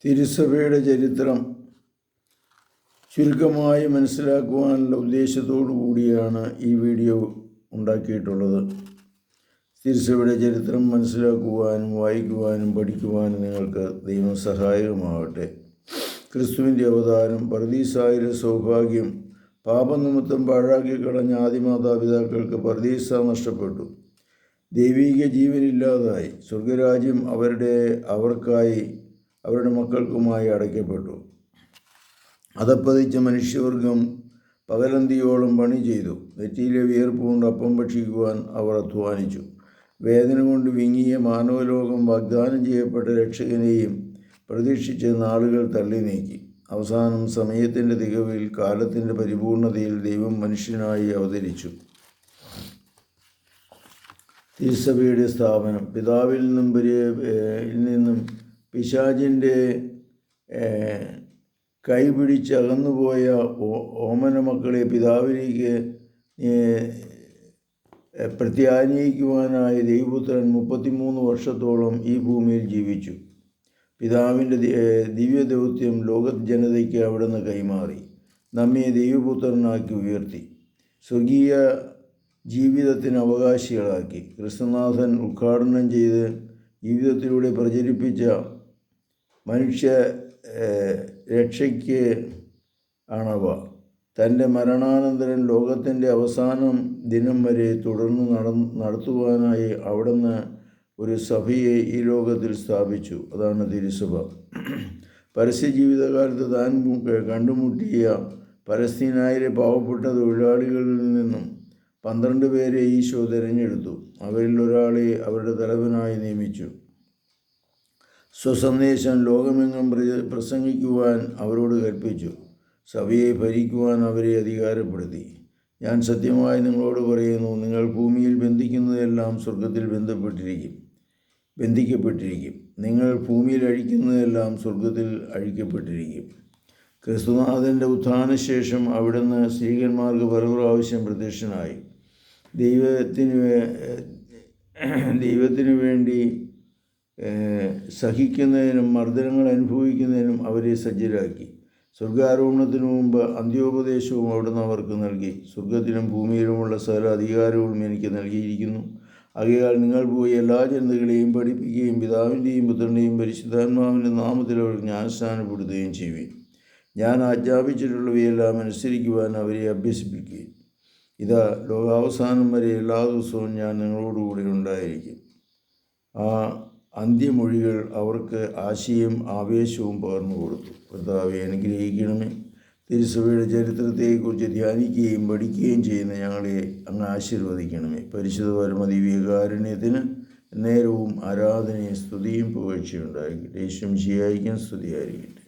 തിരുസഭയുടെ ചരിത്രം ചുരുക്കമായി മനസ്സിലാക്കുവാനുള്ള ഉദ്ദേശത്തോടു കൂടിയാണ് ഈ വീഡിയോ ഉണ്ടാക്കിയിട്ടുള്ളത്. തിരുസഭയുടെ ചരിത്രം മനസ്സിലാക്കുവാനും വായിക്കുവാനും പഠിക്കുവാനും നിങ്ങൾക്ക് ദൈവം സഹായകമാവട്ടെ. ക്രിസ്തുവിൻ്റെ അവതാരം, പറുദീസായിലെ സൗഭാഗ്യം, പാപനിമിത്തം പാഴാക്കി കളഞ്ഞ ആദിമാതാപിതാക്കൾക്ക് പറുദീസ നഷ്ടപ്പെട്ടു. ദൈവീക ജീവനില്ലാതായി. സ്വർഗരാജ്യം അവർക്കായി അവരുടെ മക്കൾക്കുമായി അടയ്ക്കപ്പെട്ടു. അതപ്പതിച്ച മനുഷ്യവർഗം പകലന്തിയോളം പണി ചെയ്തു. നെറ്റിയിലെ വിയർപ്പ് കൊണ്ട് അപ്പം ഭക്ഷിക്കുവാൻ അവർ അധ്വാനിച്ചു. വേദന കൊണ്ട് വിങ്ങിയ മാനവലോകം വാഗ്ദാനം ചെയ്യപ്പെട്ട രക്ഷകനെയും പ്രതീക്ഷിച്ച് നാളുകൾ തള്ളി നീക്കി. അവസാനം സമയത്തിൻ്റെ തികവിൽ, കാലത്തിൻ്റെ പരിപൂർണതയിൽ ദൈവം മനുഷ്യനായി അവതരിച്ചു. തിരുസഭയുടെ സ്ഥാപനം. പിതാവിൽ നിന്നും പിശാചിൻ്റെ കൈപിടിച്ച് അകന്നുപോയ ഓമന മക്കളെ പിതാവിലേക്ക് പ്രത്യാനയിക്കുവാനായി ദൈവപുത്രൻ 33 വർഷത്തോളം ഈ ഭൂമിയിൽ ജീവിച്ചു. പിതാവിൻ്റെ ദിവ്യദൗത്യം ലോക ജനതയ്ക്ക് അവിടുന്ന് കൈമാറി നമ്മെ ദൈവപുത്രനാക്കി ഉയർത്തി സ്വർഗീയ ജീവിതത്തിന് അവകാശികളാക്കി. ക്രിസ്തുനാഥൻ ഉദ്ഘാടനം ചെയ്ത് ജീവിതത്തിലൂടെ പ്രചരിപ്പിച്ച മനുഷ്യ രക്ഷയ്ക്ക് ആണവ. തൻ്റെ മരണാനന്തരം ലോകത്തിൻ്റെ അവസാനം ദിനം വരെ തുടർന്ന് നടത്തുവാനായി അവിടുന്ന് ഒരു സഭയെ ഈ ലോകത്തിൽ സ്ഥാപിച്ചു. അതാണ് തിരുസഭ. പരസ്യ ജീവിതകാലത്ത് താൻ കണ്ടുമുട്ടിയ പലസ്തീനായിലെ പാവപ്പെട്ട തൊഴിലാളികളിൽ നിന്നും 12 പേരെ ഈശോ തിരഞ്ഞെടുത്തു. അവരിൽ ഒരാളെ അവരുടെ തലവനായി നിയമിച്ചു. സ്വസന്ദേശം ലോകമെങ്ങും പ്രസംഗിക്കുവാൻ അവരോട് കൽപ്പിച്ചു. സഭയെ ഭരിക്കുവാൻ അവരെ അധികാരപ്പെടുത്തി. ഞാൻ സത്യമായി നിങ്ങളോട് പറയുന്നു, നിങ്ങൾ ഭൂമിയിൽ ബന്ധിക്കുന്നതെല്ലാം സ്വർഗത്തിൽ ബന്ധിക്കപ്പെട്ടിരിക്കും. നിങ്ങൾ ഭൂമിയിൽ അഴിക്കുന്നതെല്ലാം സ്വർഗത്തിൽ അഴിക്കപ്പെട്ടിരിക്കും. ക്രിസ്തുനാഥൻ്റെ ഉത്ഥാനശേഷം അവിടുന്ന് സ്ത്രീകന്മാർക്ക് പല പ്രാവശ്യം പ്രത്യക്ഷനായി. ദൈവത്തിനു വേണ്ടി സഹിക്കുന്നതിനും മർദ്ദനങ്ങൾ അനുഭവിക്കുന്നതിനും അവരെ സജ്ജരാക്കി. സ്വർഗാരോഹണത്തിനു മുമ്പ് അന്ത്യോപദേശവും അവിടുന്ന് അവർക്ക് നൽകി. സ്വർഗത്തിലും ഭൂമിയിലുമുള്ള സകല അധികാരവും എനിക്ക് നൽകിയിരിക്കുന്നു. ആകയാൽ നിങ്ങൾ പോയി എല്ലാ ജനതകളെയും പഠിപ്പിക്കുകയും പിതാവിൻ്റെയും പുത്രൻ്റെയും പരിശുദ്ധാത്മാവിൻ്റെ നാമത്തിൽ അവർ ജ്ഞാനസ്നാനപ്പെടുത്തുകയും ചെയ്യുവിൻ. ഞാൻ ആജ്ഞാപിച്ചിട്ടുള്ളവയെല്ലാം അനുസരിക്കുവാൻ അവരെ അഭ്യസിപ്പിക്കുകയും. ഇതാ, ലോകാവസാനം വരെ എല്ലാ ദിവസവും ഞാൻ നിങ്ങളോടുകൂടി ഉണ്ടായിരിക്കും. ആ അന്ത്യമൊഴികൾ അവർക്ക് ആശയും ആവേശവും പകർന്നു കൊടുത്തു. കർത്താവെ, അനുഗ്രഹിക്കണമേ. തിരുസഭയുടെ ചരിത്രത്തെക്കുറിച്ച് ധ്യാനിക്കുകയും പഠിക്കുകയും ചെയ്യുന്ന ഞങ്ങളെ അങ്ങ് ആശീർവദിക്കണമേ. പരിശുദ്ധ പരമദിവ്യകാരുണ്യത്തിന് നേരവും ആരാധനയും സ്തുതിയും പുകഴ്ചയുണ്ടായിരിക്കട്ടെ. യേശുമിശിഹായ്ക്കും സ്തുതിയായിരിക്കട്ടെ.